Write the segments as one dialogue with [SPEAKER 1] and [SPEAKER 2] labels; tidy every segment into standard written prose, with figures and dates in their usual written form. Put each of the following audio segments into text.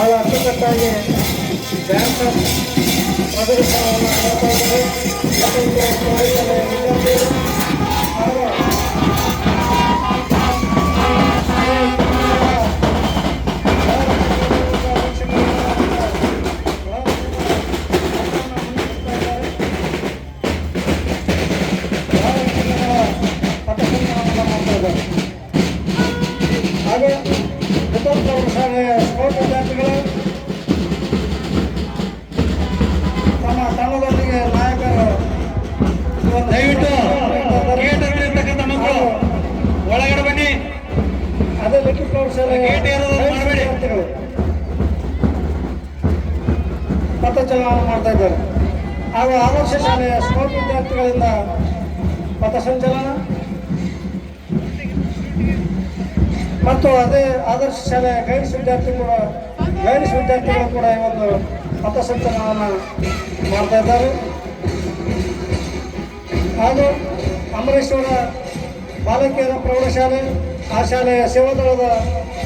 [SPEAKER 1] ಬಹಳ ಅಚ್ಚುಕಟ್ಟಾಗಿ ಡ್ಯಾನ್ಸ್ ಪ್ರದರ್ಶನವನ್ನು ಮಾಡ್ತಾ ಇದ್ದಾರೆ. ವಿದ್ಯಾರ್ಥಿಗಳು ಹಾಗೂ ಹಾಗೆ ಉತ್ತಮ ಶಾಲೆಯ ಸ್ಪೋರ್ಟ್ಸ್ ವಿದ್ಯಾರ್ಥಿಗಳು ತಮ್ಮ ತಂಡದೊಂದಿಗೆ ನಾಯಕರು
[SPEAKER 2] ದಯವಿಟ್ಟು ಗೇಟ್ಗಳಿರ್ತಕ್ಕಂಥ ಮಕ್ಕಳು ಒಳಗಡೆ ಬನ್ನಿ.
[SPEAKER 1] ಅದೇ ಲಿಖಿತ್ ಪ್ರೌಢಶಾಲೆಯ
[SPEAKER 2] ಗೇಟ್ ಏರೋದು ಮಾಡಬೇಡಿ.
[SPEAKER 1] ವಿದ್ಯಾರ್ಥಿಗಳು ಪಥಚಲನ ಮಾಡ್ತಾ ಇದ್ದಾರೆ. ಹಾಗೂ ಆದರ್ಶ ಶಾಲೆಯ ಸ್ಪೋರ್ಟ್ಸ್ ವಿದ್ಯಾರ್ಥಿಗಳಿಂದ ಪಥಸಂಚಲನ ಮತ್ತು ಅದೇ ಆದರ್ಶ ಶಾಲೆಯ ಗೈಡ್ಸ್ ವಿದ್ಯಾರ್ಥಿಗಳು ಕೂಡ ಈ ಒಂದು ಪಥಸಂಚಲನವನ್ನು ಮಾಡ್ತಾ ಇದ್ದಾರೆ. ಹಾಗೂ ಅಮರೇಶ್ವರ ಬಾಲಕಿಯರ ಪ್ರೌಢಶಾಲೆ ಆ ಶಾಲೆಯ ಸೇವಾದಳದ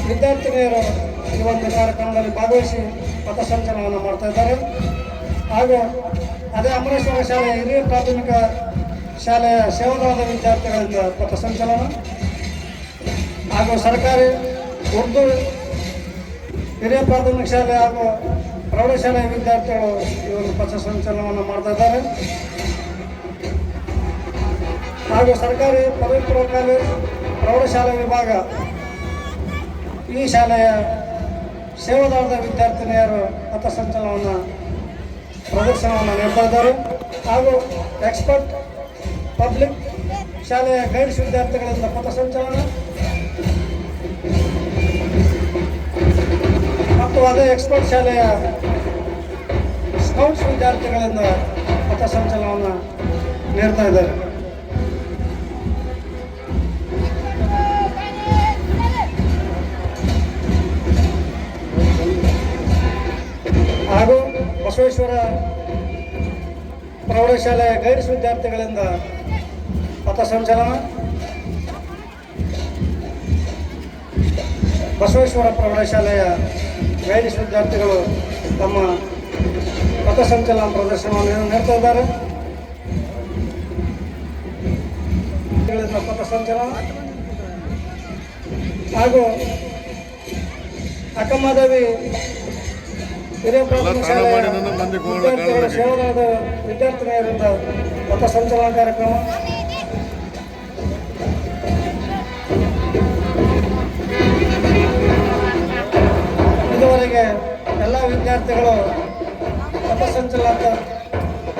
[SPEAKER 1] ವಿದ್ಯಾರ್ಥಿನಿಯರು ಈ ಒಂದು ಕಾರ್ಯಕ್ರಮದಲ್ಲಿ ಭಾಗವಹಿಸಿ ಪಥಸಂಚಲನವನ್ನು ಮಾಡ್ತಾ ಇದ್ದಾರೆ. ಹಾಗೂ ಅದೇ ಅಮರೇಶ್ವರ ಶಾಲೆಯ ಹಿರಿಯ ಪ್ರಾಥಮಿಕ ಶಾಲೆಯ ಸೇವಾದಳದ ವಿದ್ಯಾರ್ಥಿಗಳಿಂದ ಪಥಸಂಚಲನ ಹಾಗೂ ಸರ್ಕಾರಿ ಉರ್ದು ಹಿರಿಯ ಪ್ರಾಥಮಿಕ ಶಾಲೆ ಹಾಗೂ ಪ್ರೌಢಶಾಲೆಯ ವಿದ್ಯಾರ್ಥಿಗಳು ಈ ಒಂದು ಪಥಸಂಚಲನವನ್ನು ಮಾಡ್ತಾ ಇದ್ದಾರೆ. ಹಾಗೂ ಸರ್ಕಾರಿ ಪದವಿ ಪೂರ್ವ ಕಾಲೇಜು ಪ್ರೌಢಶಾಲೆ ವಿಭಾಗ ಈ ಶಾಲೆಯ ಸೇವಾದಳದ ವಿದ್ಯಾರ್ಥಿನಿಯರು ಪಥಸಂಚಲನವನ್ನು ಪ್ರದರ್ಶನವನ್ನು ನೀಡ್ತಾ ಇದ್ದಾರೆ. ಹಾಗೂ ಎಕ್ಸ್ಪರ್ಟ್ ಪಬ್ಲಿಕ್ ಶಾಲೆಯ ಗೈಡ್ಸ್ ವಿದ್ಯಾರ್ಥಿಗಳಿಂದ ಪಥಸಂಚಲನ ಮತ್ತು ಅದೇ ಎಕ್ಸ್ಪರ್ಟ್ ಶಾಲೆಯ ಸ್ಕೌಟ್ಸ್ ವಿದ್ಯಾರ್ಥಿಗಳಿಂದ ಪಥಸಂಚಲನವನ್ನು ನೀಡ್ತಾ ಇದ್ದಾರೆ. ಹಾಗೂ ಬಸವೇಶ್ವರ ಪ್ರೌಢಶಾಲೆಯ ಗೈಡ್ಸ್ ವಿದ್ಯಾರ್ಥಿಗಳಿಂದ ಪಥಸಂಚಲನ ಬಸವೇಶ್ವರ ಪ್ರೌಢಶಾಲೆಯ ಗೈಡ್ಸ್ ವಿದ್ಯಾರ್ಥಿಗಳು ತಮ್ಮ ಪಥಸಂಚಲನ ಪ್ರದರ್ಶನವನ್ನು ನೀಡ್ತಾ ಇದ್ದಾರೆ. ಪಥಸಂಚಲನ ಹಾಗೂ ಅಕ್ಕಮ್ಮದೇವಿ ಹಿರಿಯ ಪ್ರಾಥಮಿಕ ಶಾಲೆಯ ವಿದ್ಯಾರ್ಥಿಗಳ ಸೇವಾದಳದ ವಿದ್ಯಾರ್ಥಿನಿಯರಿಂದ ಪಥಸಂಚಲನ ಕಾರ್ಯಕ್ರಮ ಇದುವರೆಗೆ ಎಲ್ಲ ವಿದ್ಯಾರ್ಥಿಗಳು ಪಥಸಂಚಲನ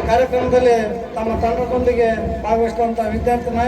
[SPEAKER 1] ಕಾರ್ಯಕ್ರಮದಲ್ಲಿ ತಮ್ಮ ತಂಡದೊಂದಿಗೆ ಭಾಗವಹಿಸುವಂಥ ವಿದ್ಯಾರ್ಥಿ